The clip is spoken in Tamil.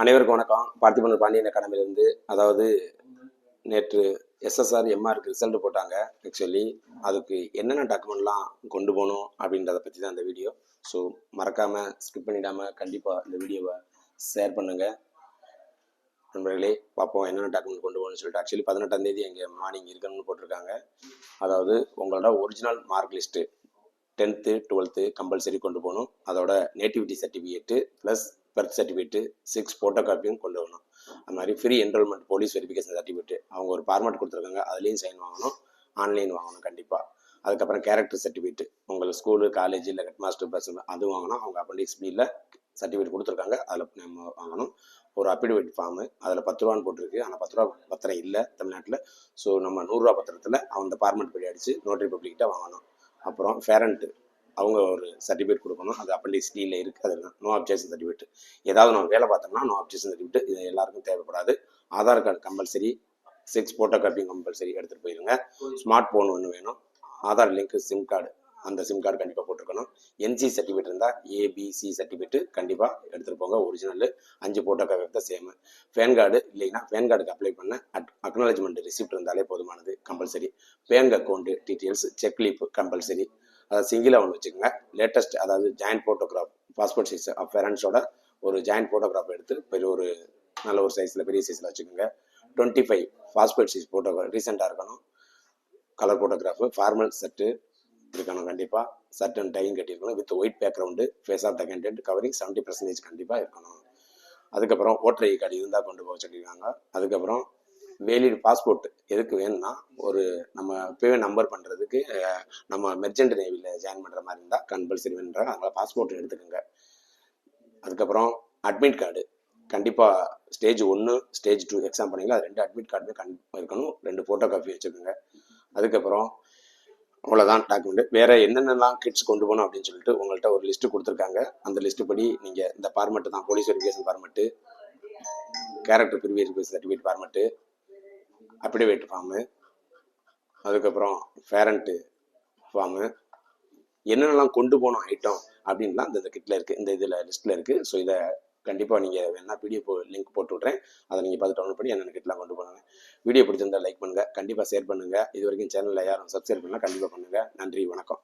அனைவருக்கும் வணக்கம். பார்த்திபன் பாண்டியன் அகாடமியிலிருந்து. அதாவது நேற்று எஸ்எஸ்ஆர் எம்ஆருக்கு ரிசல்ட் போட்டாங்க. ஆக்சுவலி அதுக்கு என்னென்ன டாக்குமெண்ட்லாம் கொண்டு போகணும் அப்படின்றத பற்றி தான் இந்த வீடியோ. ஸோ மறக்காமல் ஸ்கிப் பண்ணிடாமல் கண்டிப்பாக இந்த வீடியோவை ஷேர் பண்ணுங்கள் நண்பர்களே. பார்ப்போம் என்னென்ன டாக்குமெண்ட் கொண்டு போகணும்னு சொல்லிட்டு. ஆக்சுவலி 18ஆம் தேதி எங்கள் மார்னிங் இருக்கணும்னு போட்டிருக்காங்க. அதாவது உங்களோட original mark list 10th 12th compulsory கொண்டு போகணும். அதோட nativity certificate plus birth certificate 6 photo காப்பியும் கொண்டு வரணும். அது மாதிரி free enrolment police verification certificate அவங்க ஒரு ஃபார்மேட் கொடுத்துருக்காங்க, அதுலேயும் சைன் வாங்கணும், ஆன்லைன் வாங்கணும் கண்டிப்பாக. அதுக்கப்புறம் கேரக்டர் சர்டிஃபிகேட்டு உங்கள் ஸ்கூலு காலேஜ் இல்லை ஹெட் மாஸ்டர் பர்சன் அது வாங்கணும். அவங்க அப்பண்டிக்ஸ் பியில் சர்டிஃபிகேட் கொடுத்துருக்காங்க, அதில் நம்ம வாங்கணும். ஒரு அப்பிடவிட் ஃபார்மு அதில் 10 ரூபான்னு போட்டிருக்கு, ஆனால் 10 ரூபா பத்திரம் இல்லை தமிழ்நாட்டில். ஸோ நம்ம 100 ரூபா பத்திரத்தில் அந்த ஃபார்மேட் படி அடித்து நோட்டரி பப்ளிக்கிட்ட வாங்கணும். அப்புறம் பேரண்ட்டு அவங்க ஒரு சர்டிஃபிகேட் கொடுக்கணும், அது அப்பண்டிக்ஸ் டியில் இருக்குது. அது நோ அப்ஜெக்ஷன் சர்டிஃபிகேட். ஏதாவது நம்ம வேலை பார்த்தோம்னா நோ அப்ஜெக்ஷன் சர்டிஃபிகேட் இது எல்லாருக்கும் தேவைப்படாது. ஆதார் கார்டு கம்பல்சரி, 6 ஃபோட்டோ காப்பியும் கம்பல்சரி எடுத்துகிட்டு போயிருங்க. ஸ்மார்ட் ஃபோன் ஒன்று வேணும், ஆதார் லிங்க், சிம் கார்டு, அந்த சிம் கார்டு கண்டிப்பாக போட்டிருக்கணும். என்சி சர்டிஃபிகேட் இருந்தால் ஏபிசி சர்டிஃபிகேட்டு கண்டிப்பாக எடுத்துகிட்டு போங்க. ஒரிஜினல் 5 ஃபோட்டோ காப்பி தான் சேமு. பேன் கார்டு இல்லைன்னா பேன் கார்டுக்கு அப்ளை பண்ண அக்னாலஜ்மெண்ட் ரிசிப்ட் இருந்தாலே போதுமானது, compulsory. Bank account details, cheque leaf compulsory. அதாவது சிங்கிளாக ஒன்று வச்சுக்கோங்க. லேட்டஸ்ட் அதாவது ஜாயின்ட் ஃபோட்டோகிராஃப், பாஸ்போர்ட் சைஸ் பேரண்ட்ஸோட ஒரு ஜாயின்ட் ஃபோட்டோகிராஃப் எடுத்து பெரிய ஒரு நல்ல ஒரு சைஸில் பெரிய சைஸில் வச்சுக்கோங்க. 25 பாஸ்போர்ட் சைஸ் ஃபோட்டோ ரீசெண்டாக இருக்கணும். கலர் ஃபோட்டோகிராஃபு, ஃபார்மல் செட்டு இருக்கணும் கண்டிப்பாக. ஷர்ட் அண்ட் டையும் கட்டியிருக்கணும் with white background, face of the candidate covering 70% கண்டிப்பாக இருக்கணும். அதுக்கப்புறம் ஓட்டர் ஐடி கார்டு இருந்தால் கொண்டு போக சொல்லியிருக்காங்க. அதுக்கப்புறம் வேலிட் பாஸ்போர்ட் எதுக்கு வேணும்னா, ஒரு நம்ம இப்போவே நம்பர் பண்ணுறதுக்கு நம்ம மெர்ச்சன்ட் நேவியில் ஜாயின் பண்ணுற மாதிரி இருந்தால் கம்பல்சரி வேணுன்றாங்க, அதனால் பாஸ்போர்ட் எடுத்துக்கோங்க. அதுக்கப்புறம் அட்மிட் கார்டு கண்டிப்பாக ஸ்டேஜ் 1 ஸ்டேஜ் 2 எக்ஸாம் பண்ணிங்களா, அது 2 அட்மிட் கார்டுமே கண்டிப்பாக இருக்கணும். 2 ஃபோட்டோ காப்பி வச்சுக்கோங்க. அதுக்கப்புறம் அவ்வளோதான் டாக்குமெண்ட். வேறு என்னென்னலாம் கிட்ஸ் கொண்டு போகணும் அப்படின்னு சொல்லிட்டு உங்கள்கிட்ட ஒரு லிஸ்ட்டு கொடுத்துருக்காங்க. அந்த லிஸ்ட்டு படி நீங்கள் இந்த ஃபார்மெட்டு தான், police verification format, character verification certificate format, affidavit form, அதுக்கப்புறம் பேரண்ட்டு ஃபார்மு, என்னென்னலாம் கொண்டு போகணும் ஐட்டம் அப்படின்லாம் இந்த கிட்டில் இருக்குது, இந்த இதில் லிஸ்ட்டில் இருக்குது. ஸோ இதை கண்டிப்பாக நீங்கள் வேணால் பிடிஎஃப் லிங்க் போட்டு விட்றேன், அதை நீங்கள் பார்த்து டவுன்லோட் பண்ணி என்னென்ன கிட்லாம் கொண்டு போனாங்க. வீடியோ பிடிச்சிருந்தால் லைக் பண்ணுங்கள், கண்டிப்பாக ஷேர் பண்ணுங்கள். இது வரைக்கும் சேனலில் யாரும் சப்ஸ்கிரைப் பண்ணால் கண்டிப்பாக பண்ணுங்கள். நன்றி, வணக்கம்.